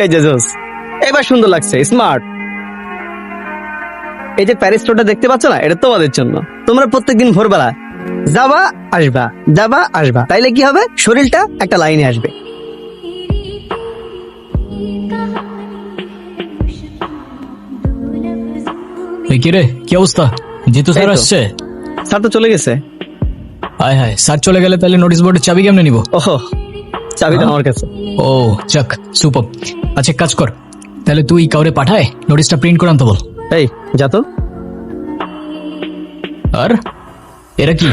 এই যে জোস, এবার সুন্দর লাগছে, স্মার্ট। এই যে প্যারিস রোডটা দেখতে পাচ্ছ না, এটা তোমাদের জন্য। তোমরা প্রত্যেকদিন ভোরবেলা যাবা আসবা, যাবা আসবা, তাইলে কি হবে, শরীরটা একটা লাইনে আসবে। এই কি রে, কি অবস্থা? জিতু স্যার এই তো। আসছে? স্যার তো চলে গেছে। হায় হায়, স্যার চলে গেলে তাহলে নোটিশ বোর্ডের চাবি কেমনে নিব? ওহো, চাবিটা আমার কাছে। ও যাক, সুপার। আচ্ছা এক কাজ কর, তাহলে তুই কাউরে পাঠায় নোটিশটা প্রিন্ট করে আনতে বল। এই যা তো। আর এরা কি?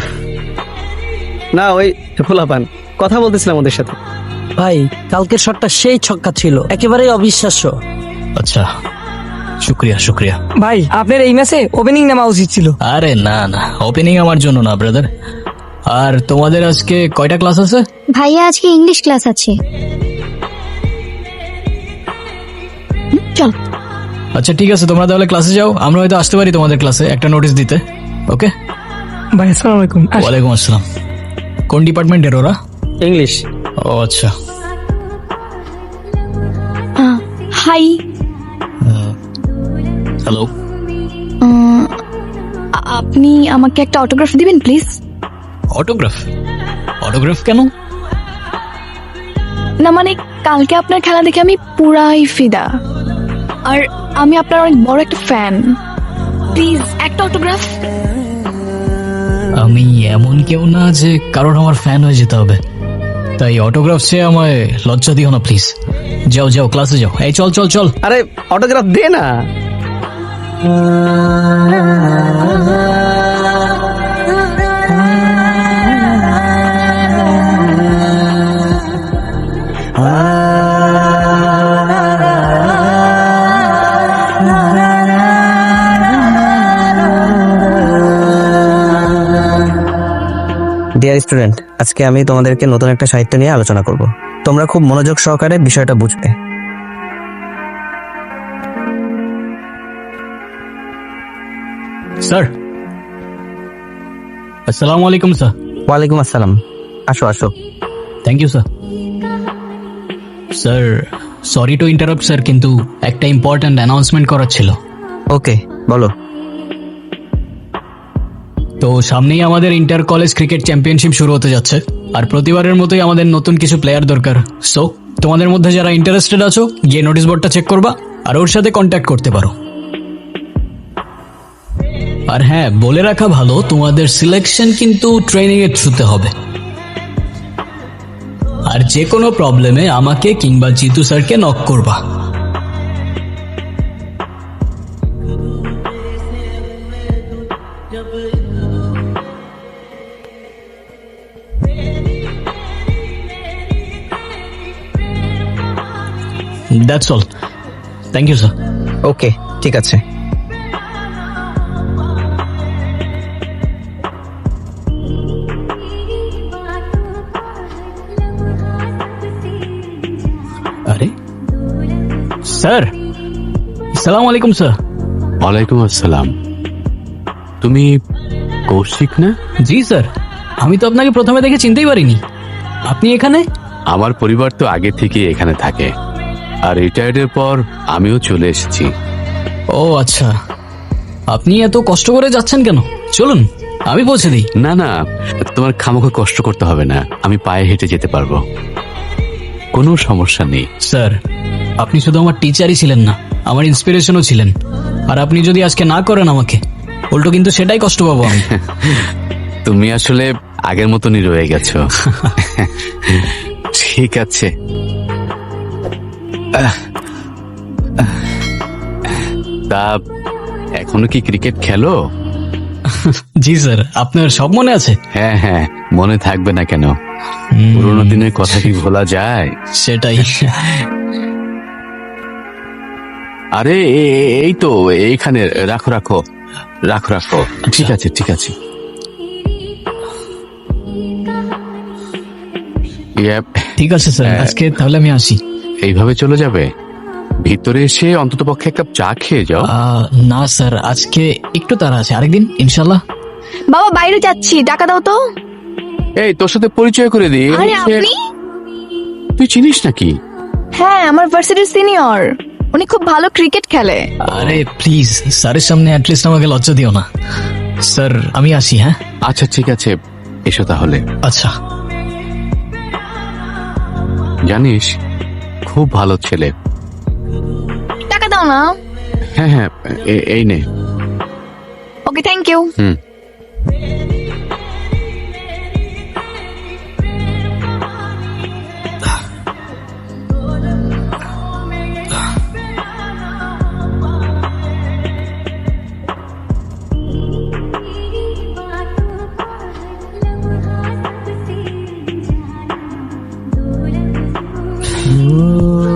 না, ওই ফুলাপান কথা বলতেছিলাম ওদের সাথে। ভাই কালকের শটটা সেই ছক্কা ছিল, একেবারেই অবিশ্বাস্য। আচ্ছা, শুক্রিয়া শুক্রিয়া। ভাই আপনার এই ম্যাচে ওপেনিং নেওয়া উচিত ছিল। আরে না না, ওপেনিং আমার জন্য না ব্রাদার। আর তোমাদের আজকে কয়টা ক্লাস আছে? ভাইয়া আজকে ইংলিশ ক্লাস আছে। চল। আচ্ছা ঠিক আছে, তোমরা তাহলে ক্লাসে যাও, আমরা হয়তো আসতে পারি তোমাদের ক্লাসে একটা নোটিশ দিতে। ওকে। ভাই আসসালামু আলাইকুম। ওয়ালাইকুম আসসালাম। কোন ডিপার্টমেন্টের ওরা? ইংলিশ। ও আচ্ছা। হাই। হ্যালো। আপনি আমাকে একটা অটোগ্রাফ দিবেন প্লিজ? অটোগ্রাফ? অটোগ্রাফ কেন? না মানে কালকে আপনার খেলা দেখে আমি পুরাই ফিদা, আর আমি আপনার অনেক বড় একটা ফ্যান। প্লিজ একটা অটোগ্রাফ। আমি এমন কেউ না যে কারোর আমার ফ্যান হয়ে যেতে হবে, তাই অটোগ্রাফ চেয়ে আমায় লজ্জা দিও না প্লিজ। যাও যাও, ক্লাসে যাও। এই চল চল চল। আরে অটোগ্রাফ দে না। ডিয়ার স্টুডেন্ট, আজকে আমি তোমাদেরকে নতুন একটা সাহিত্য নিয়ে আলোচনা করব। তোমরা খুব মনোযোগ সহকারে বিষয়টা বুঝবে। স্যার, আসসালামু আলাইকুম স্যার। ওয়ালাইকুম আসসালাম, আসো আসো। Thank you sir. Sir, sorry to interrupt sir, কিন্তু একটা ইম্পর্ট্যান্ট অ্যানাউন্সমেন্ট করার ছিল। ওকে, বলো। তো সামনেই আমাদের ইন্টার কলেজ ক্রিকেট চ্যাম্পিয়নশিপ শুরু হতে যাচ্ছে, আর প্রতিবারের মতোই আমাদের নতুন কিছু প্লেয়ার দরকার। সো তোমাদের মধ্যে যারা ইন্টারেস্টেড আছো, গিয়ে নোটিশ বোর্ডটা চেক করবা আর ওর সাথে কন্ট্যাক্ট করতে পারো। আর হ্যাঁ, বলে রাখা ভালো, তোমাদের সিলেকশন কিন্তু ট্রেনিং এর থ্রুতে হবে। আর যে কোনো প্রবলেমে আমাকে কিংবা জিতু স্যারকে নক করবা। That's all. Thank you sir. Okay, ঠিক আছে। আরে স্যার, আসসালামু আলাইকুম স্যার। ওয়ালাইকুম আসসালাম। তুমি কৌশিক না? জি স্যার, আমি তো আপনাকে প্রথমে দেখে চিনতেই পারিনি। আপনি এখানে? আমার পরিবার তো আগে থেকে এখানে থাকে, আর রিটায়ার্ডের পর আমিও চলে এসেছি। ও আচ্ছা, আপনি এত কষ্ট করে যাচ্ছেন কেন? চলুন আমি পৌঁছে দিই। না না, তোমার খামোখা কষ্ট করতে হবে না, আমি পায়ে হেঁটে যেতে পারবো, কোনো সমস্যা নেই। স্যার, আপনি শুধু আমার টিচারই ছিলেন না, আমার ইন্সপিরেশনও ছিলেন। আর আপনি যদি আজকে না করেন আমাকে, উল্টো কিন্তু সেটাই কষ্ট পাবো আমি। তুমি আসলে আগের মতনই রয়ে গেছো। ঠিক আছে। তা এখনো কি ক্রিকেট খেলো? জি স্যার, আপনার সব মনে আছে? হ্যাঁ হ্যাঁ, মনে থাকবে না কেন, পুরোনো দিনের কথা কি ভোলা যায়? সেটাই। আরে এই তো এইখানে রাখো রাখো রাখো রাখো। ঠিক আছে ঠিক আছে। Yep, ঠিক আছে স্যার, আজকে তাহলে আমি আসি। এইভাবে চলে যাবে? ভিতরে এসে অন্তত পক্ষে এক কাপ চা খেয়ে যাও। না স্যার, আজকে একটু তাড়া আছে, আরেকদিন ইনশাল্লাহ। বাবা বাইরে যাচ্ছি, টাকা দাও তো। এই তোর সাথে পরিচয় করে দিই। আরে আপনি? তুই চিনিস নাকি? হ্যাঁ, আমার ভার্সিটির সিনিয়র। উনি খুব ভালো ক্রিকেট খেলে। আরে প্লিজ স্যারের সামনে অ্যাটলিস্ট আমাকে লজ্জা দিও না। স্যার আমি আসি, হ্যাঁ? আচ্ছা ঠিক আছে, এসো তাহলে। আচ্ছা। জানিস, খুব ভালো ছেলে। টাকা দাও না। হ্যাঁ হ্যাঁ, এই নে। ওকে, থ্যাংক ইউ। হুম।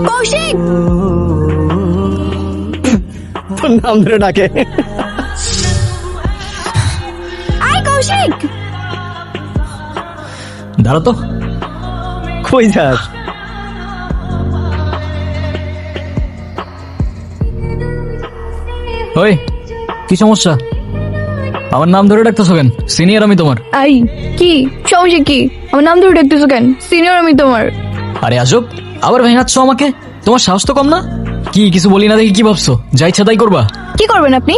কৌশিক, তোর নাম ধরে ডাকে। আয় কৌশিক। দাঁড়া তো। কই যাস? ওই কি সমস্যা? আমার নাম ধরে ডাকতেছো কেন? সিনিয়র আমি তোমার। আই কি সমস্যা? কি আমার নাম ধরে ডাকতেছো কেন? সিনিয়র আমি তোমার। আরে আজব, আবার ভেঙাচ্ছ আমাকে? তোমার সাহস তো কম না? কি কিছু বলি না দেখি কি ভাবছো? যা ইচ্ছা তাই করবা? কি করবেন আপনি?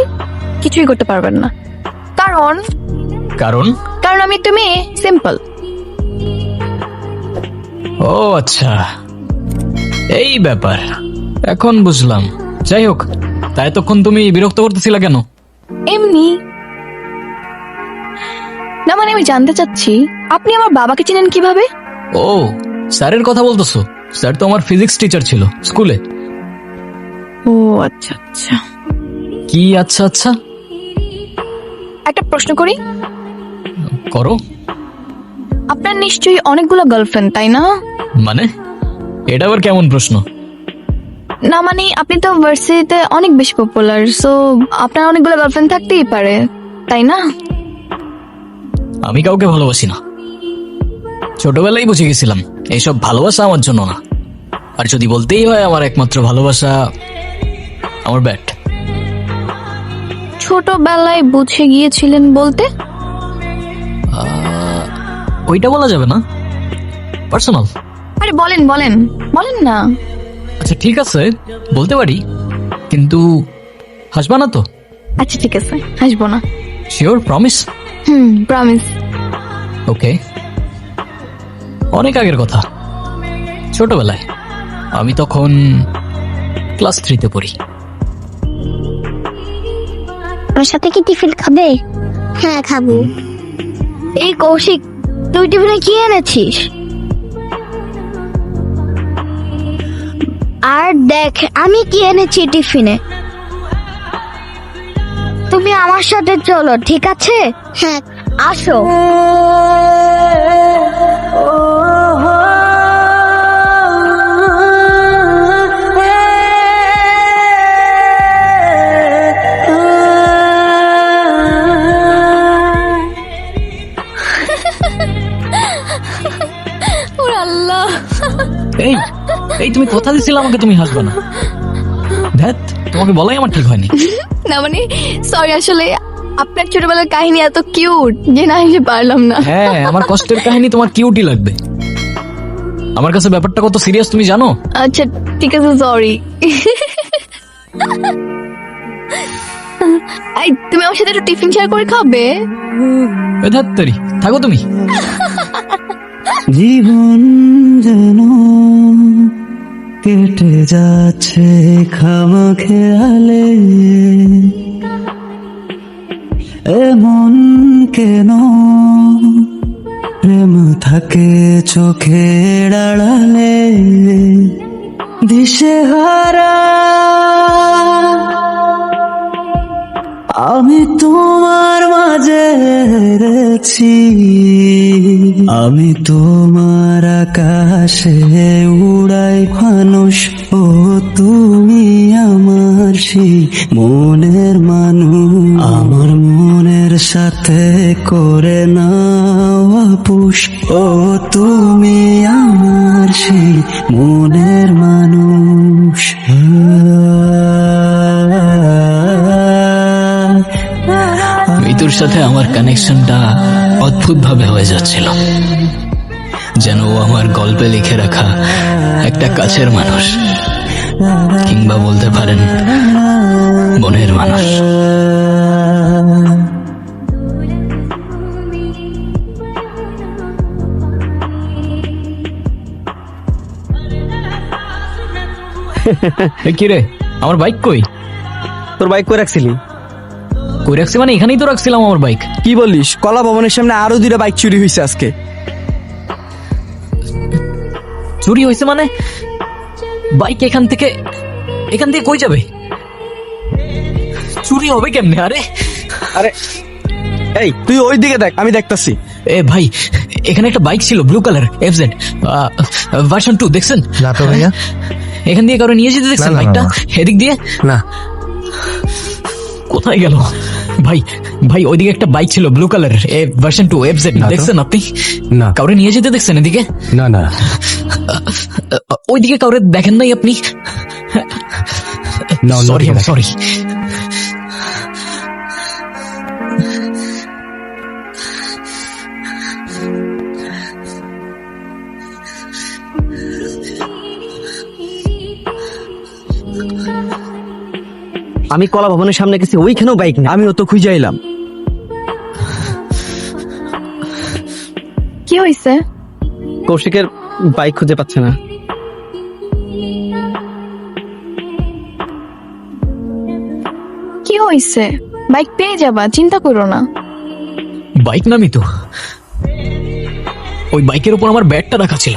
কিছুই করতে পারবেন না। কারণ কারণ? কারণ আমি একটা মেয়ে, সিম্পল। ও আচ্ছা, এই ব্যাপার, এখন বুঝলাম। যাই হোক, তাই এতক্ষণ তুমি বিরক্ত করতেছিলা কেন? এমনি না, মানে আমি জানতে চাচ্ছি আপনি আমার বাবাকে চিনেন কিভাবে? ও স্যারের কথা বলতেছো? স্যার তো আমার ফিজিক্স টিচার ছিল স্কুলে। ও আচ্ছা আচ্ছা। কি আচ্ছা আচ্ছা? একটা প্রশ্ন করি। করো। আপনার নিশ্চয়ই অনেকগুলো গার্লফ্রেন্ড, তাই না? মানে এটা আবার কেমন প্রশ্ন? না মানে আপনি তো ভার্সিটিতে অনেক বেশি পপুলার, সো আপনার অনেকগুলো গার্লফ্রেন্ড থাকতেই পারে, তাই না? আমি কাউকে ভালোবাসি না। ছোটবেলায় বুঝে গেছিলাম এইসব ভালোবাসা আমার জন্য না। আর যদি বলতেই হয় আমার একমাত্র ভালোবাসা আমার ব্যাট। ছোটবেলায় বুঝে গিয়েছিলেন বলতে? ওইটা বলা যাবে না, পার্সোনাল। আরে বলেন বলেন বলেন না। আচ্ছা ঠিক আছে, বলতে পারি, কিন্তু হাসবা না তো? আচ্ছা ঠিক আছে, হাসবো না। শিওর? প্রমিস? প্রমিস। ওকে। অনেক আগের কথা, ছোটবেলায়, আমি তখন ক্লাস 3-তে পড়ি। আমার সাথে কি টিফিন খাবে? হ্যাঁ খাবো। এই কৌশিক, তুই টিফিনে কি এনেছিস? আর দেখ আমি কি এনেছি টিফিনে। তুমি আমার সাথে চলো, ঠিক আছে? হ্যাঁ আসো। ওর আল্লাহ। এই এই তুমি কথা দিছিলে আমাকে তুমি হাসবে না। ধ্যাত, তোমাকে বলাই আমার ঠিক হয়নি। না মানে সরি, আসলে আপনার ছোটবেলার কাহিনী এত কিউট যে না হেসে পারলাম না। হ্যাঁ, আমার কষ্টের কাহিনী তোমার কিউটি লাগবে। আমার কাছে ব্যাপারটা কত সিরিয়াস তুমি জানো? আচ্ছা ঠিক আছে, সরি। এই তুমি আমার সাথে একটু টিফিন শেয়ার করে খাবে? ধ্যাত্তারি, থাকো তুমি। জীবন যেন কেটে যাচ্ছে খামখেয়ালে, এমন কেন প্রেম থাকে চোখের আড়ালে, দিশেহারা আমি তোমার মাঝে হেরেছি, আমি তোমার আকাশে উড়াই মানুষ, ও তুমি আমার সেই মনের মানুষ, আমার মনের সাথে করে নাও আপুস, ও তুমি আমার সেই মনের মানুষ। মৃত্যুর সাথে আমার কানেকশনটা অদ্ভুত ভাবে হয়ে যাচ্ছিল, যেন ও আমার গল্পে লিখে রাখা এক একটা কাছের মানুষ, কিংবা বলতে পারেন মনের মানুষ। কি রে, আমার বাইক কই? তোর বাইক কই রাখছিলি? কই রাখছি মানে এখানেই তো রাখছিলাম আমার বাইক। কি বলিস, কলা ভবনের সামনে আরো 2টা বাইক চুরি হয়েছে আজকে। চুরি হয়েছে মানে? বাইক এখান থেকে কই যাবে? চুরি হবে কেমনে? আরে আরে এই তুই ওই দিকে দেখ, আমি দেখতাছি। এ ভাই, এখানে একটা বাইক ছিল ব্লু কালার এফজেড ভার্সন 2, দেখছেন? না তো ভাইয়া, এখান দিয়ে কারো নিয়ে যেতে দেখছেন না, না, বাইকটা? না। এদিক দিয়ে না কোথায় গেল? ভাই ভাই, ওইদিকে একটা বাইক ছিল ব্লু কালার ভার্সন 2 এফজেড, না তো। দেখছেন আপনি? না কাউরে নিয়ে যেতে দেখছেন এদিকে? না না ওইদিকে কাউরে দেখেন নাই আপনি? না, সরি অন্যদিকে সরি। আমি কলা ভবনের সামনে গেছি, ওইখানেও বাইক নেই। আমিও তো খুঁজে আইলাম। কি হয়েছে? কৌশিকের বাইক খুঁজে পাচ্ছে না। কি হয়েছে? বাইক পেয়ে যাবা, চিন্তা করো না। বাইক নামি তো, ওই বাইকের উপর আমার ব্যাগটা রাখা ছিল।